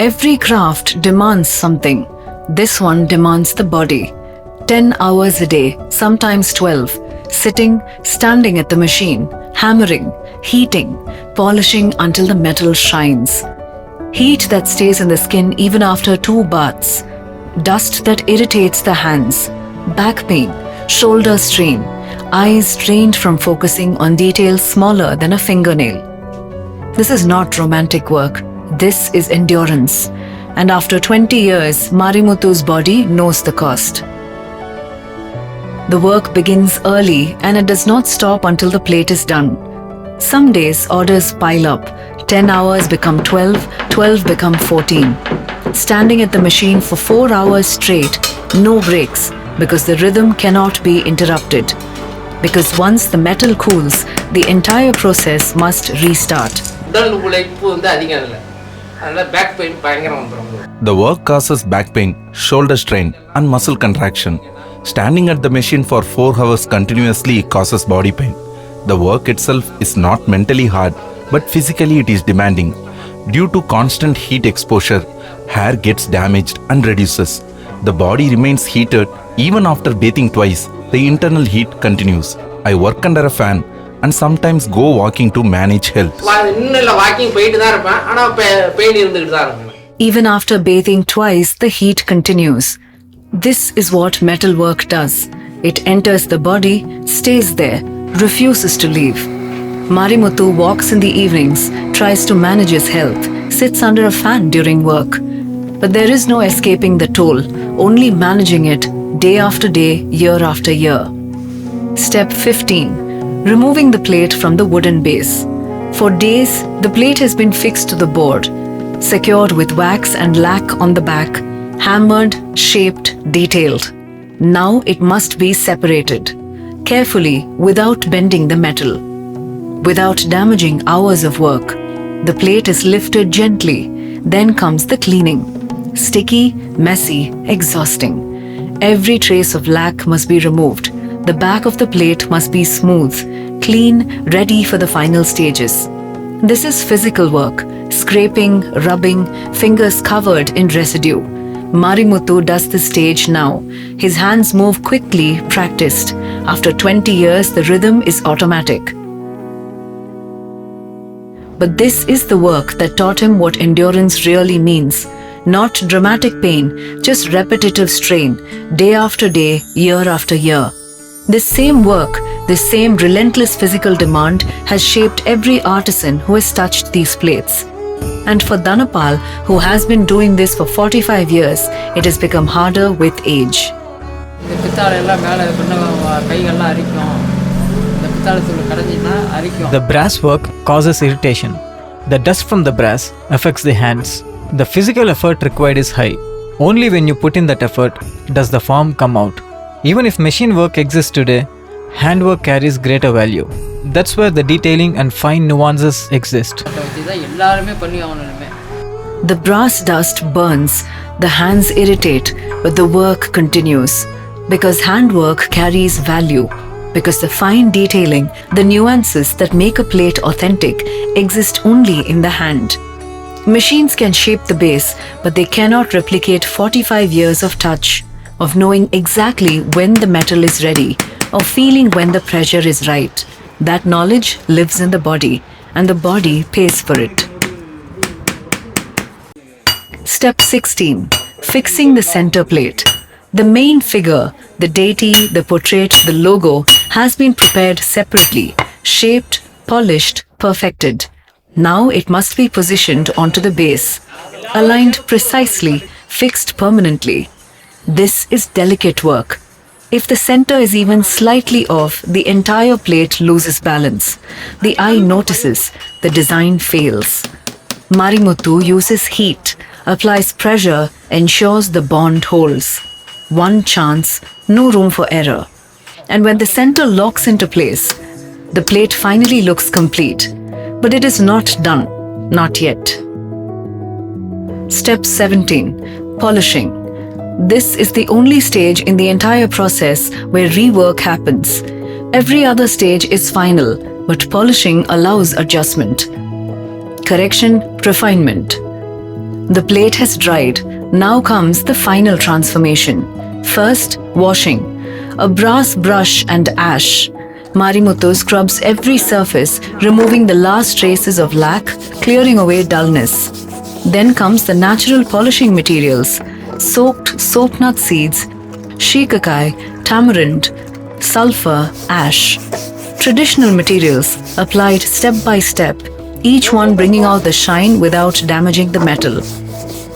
Every craft demands something. This one demands the body. 10 hours a day, sometimes 12, sitting, standing at the machine, hammering, heating, polishing until the metal shines. Heat that stays in the skin even after 2 baths. Dust that irritates the hands. Back pain, shoulder strain, eyes strained from focusing on details smaller than a fingernail. This is not romantic work. This is endurance. And after 20 years, Marimuthu's body knows the cost. The work begins early and it does not stop until the plate is done. Some days orders pile up. 10 hours become 12, 12 become 14. Standing at the machine for 4 hours straight, no breaks, because the rhythm cannot be interrupted. Because once the metal cools, the entire process must restart. The work causes back pain, shoulder strain, and muscle contraction. Standing at the machine for 4 hours continuously causes body pain. The work itself is not mentally hard, but physically it is demanding. Due to constant heat exposure, hair gets damaged and reduces. The body remains heated even after bathing twice. The internal heat continues. I work under a fan and sometimes go walking to manage health. Even after bathing twice, the heat continues. This is what metal work does. It enters the body, stays there, refuses to leave. Marimuthu walks in the evenings, tries to manage his health, sits under a fan during work. But there is no escaping the toll, only managing it day after day, year after year. Step 15. Removing the plate from the wooden base. For days, the plate has been fixed to the board, secured with wax and lac on the back, hammered, shaped, detailed. Now it must be separated, carefully, without bending the metal. Without damaging hours of work, the plate is lifted gently. Then comes the cleaning. Sticky, messy, exhausting. Every trace of lac must be removed. The back of the plate must be smooth, clean, ready for the final stages. This is physical work, scraping, rubbing, fingers covered in residue. Marimuthu does this stage now. His hands move quickly, practiced. After 20 years, the rhythm is automatic. But this is the work that taught him what endurance really means. Not dramatic pain, just repetitive strain, day after day, year after year. This same work, this same relentless physical demand has shaped every artisan who has touched these plates. And for Dhanapal, who has been doing this for 45 years, it has become harder with age. The brass work causes irritation. The dust from the brass affects the hands. The physical effort required is high. Only when you put in that effort does the form come out. Even if machine work exists today, handwork carries greater value. That's where the detailing and fine nuances exist. The brass dust burns, the hands irritate, but the work continues. Because handwork carries value. Because the fine detailing, the nuances that make a plate authentic, exist only in the hand. Machines can shape the base, but they cannot replicate 45 years of touch, of knowing exactly when the metal is ready, of feeling when the pressure is right. That knowledge lives in the body, and the body pays for it. Step 16. Fixing the center plate. The main figure, the deity, the portrait, the logo, has been prepared separately, shaped, polished, perfected. Now it must be positioned onto the base, aligned precisely, fixed permanently. This is delicate work. If the center is even slightly off, the entire plate loses balance. The eye notices, the design fails. Marimuthu uses heat, applies pressure, ensures the bond holds. One chance, no room for error. And when the center locks into place, the plate finally looks complete. But it is not done, not yet. Step 17. Polishing. This is the only stage in the entire process where rework happens. Every other stage is final, but polishing allows adjustment. Correction, refinement. The plate has dried. Now comes the final transformation. First, washing. A brass brush and ash. Marimuthu scrubs every surface, removing the last traces of lac, clearing away dullness. Then comes the natural polishing materials. Soaked soap nut seeds, shikakai, tamarind, sulfur, ash. Traditional materials applied step by step, each one bringing out the shine without damaging the metal.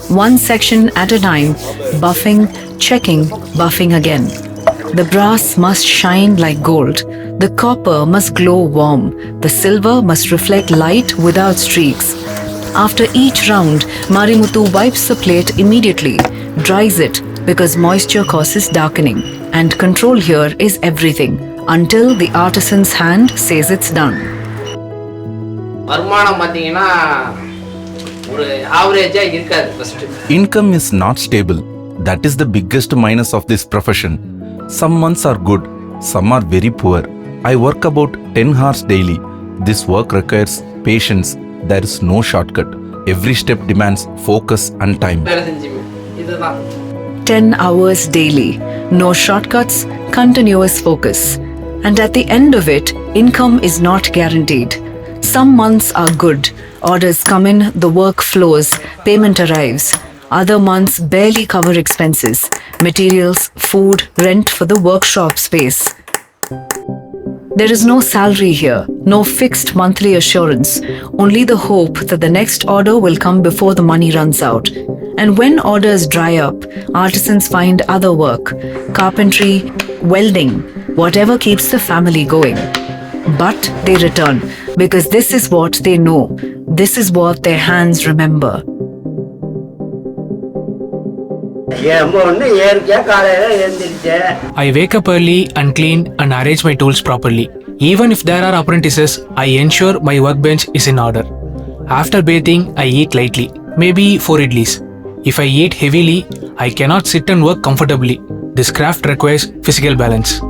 One section at a time, buffing, checking, buffing again. The brass must shine like gold. The copper must glow warm. The silver must reflect light without streaks. After each round, Marimuthu wipes the plate immediately, dries it because moisture causes darkening. And control here is everything, until the artisan's hand says it's done. Income is not stable. That is the biggest minus of this profession. Some months are good, some are very poor. I work about 10 hours daily. This work requires patience. There is no shortcut. Every step demands focus and time. 10 hours daily. No shortcuts, continuous focus. And at the end of it, income is not guaranteed. Some months are good. Orders come in, the work flows, payment arrives. Other months barely cover expenses, materials, food, rent for the workshop space. There is no salary here, no fixed monthly assurance, only the hope that the next order will come before the money runs out. And when orders dry up, artisans find other work, carpentry, welding, whatever keeps the family going. But they return, because this is what they know, this is what their hands remember. I wake up early and clean and arrange my tools properly. Even if there are apprentices, I ensure my workbench is in order. After bathing, I eat lightly, maybe 4 idlis. If I eat heavily, I cannot sit and work comfortably. This craft requires physical balance. 4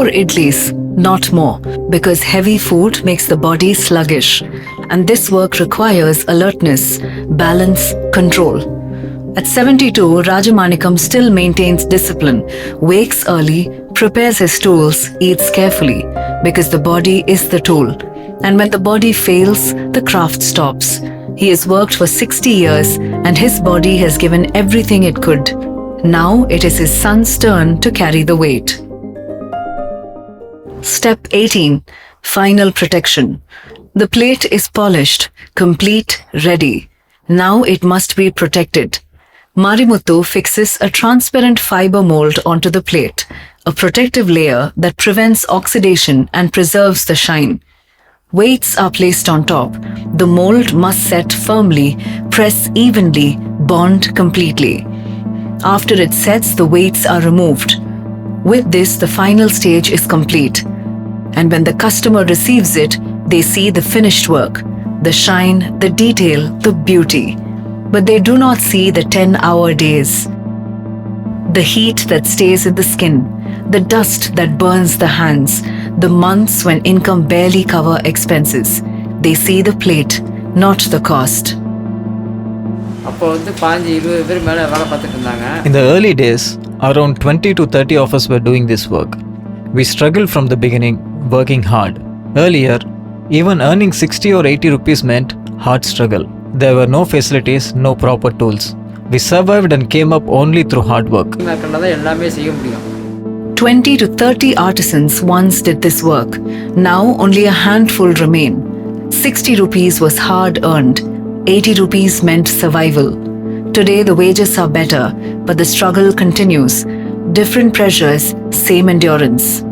idlis, not more, because heavy food makes the body sluggish. And this work requires alertness, balance, control. At 72, Rajamanikam still maintains discipline, wakes early, prepares his tools, eats carefully, because the body is the tool. And when the body fails, the craft stops. He has worked for 60 years and his body has given everything it could. Now it is his son's turn to carry the weight. Step 18. Final protection. The plate is polished, complete, ready. Now it must be protected. Marimuthu fixes a transparent fiber mold onto the plate, a protective layer that prevents oxidation and preserves the shine. Weights are placed on top. The mold must set firmly, press evenly, bond completely. After it sets, the weights are removed. With this, the final stage is complete. And when the customer receives it, they see the finished work, the shine, the detail, the beauty. But they do not see the 10-hour days. The heat that stays in the skin, the dust that burns the hands, the months when income barely cover expenses. They see the plate, not the cost. In the early days, around 20 to 30 of us were doing this work. We struggled from the beginning, working hard. Earlier, even earning 60 or 80 rupees meant hard struggle. There were no facilities, no proper tools. We survived and came up only through hard work. 20 to 30 artisans once did this work. Now only a handful remain. 60 rupees was hard earned. 80 rupees meant survival. Today the wages are better, but the struggle continues. Different pressures, same endurance.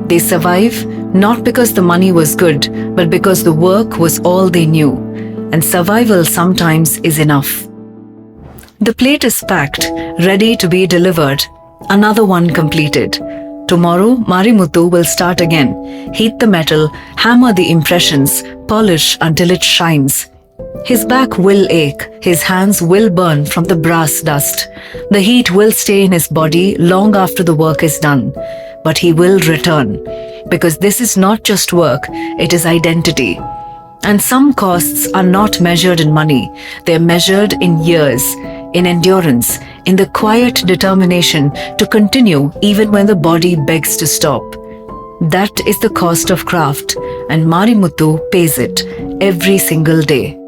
They survive not because the money was good, but because the work was all they knew. And survival sometimes is enough. The plate is packed, ready to be delivered. Another one completed. Tomorrow, Marimuthu will start again. Heat the metal, hammer the impressions, polish until it shines. His back will ache, his hands will burn from the brass dust. The heat will stay in his body long after the work is done. But he will return. Because this is not just work, it is identity. And some costs are not measured in money, they are measured in years, in endurance, in the quiet determination to continue even when the body begs to stop. That is the cost of craft, and Marimuthu pays it every single day.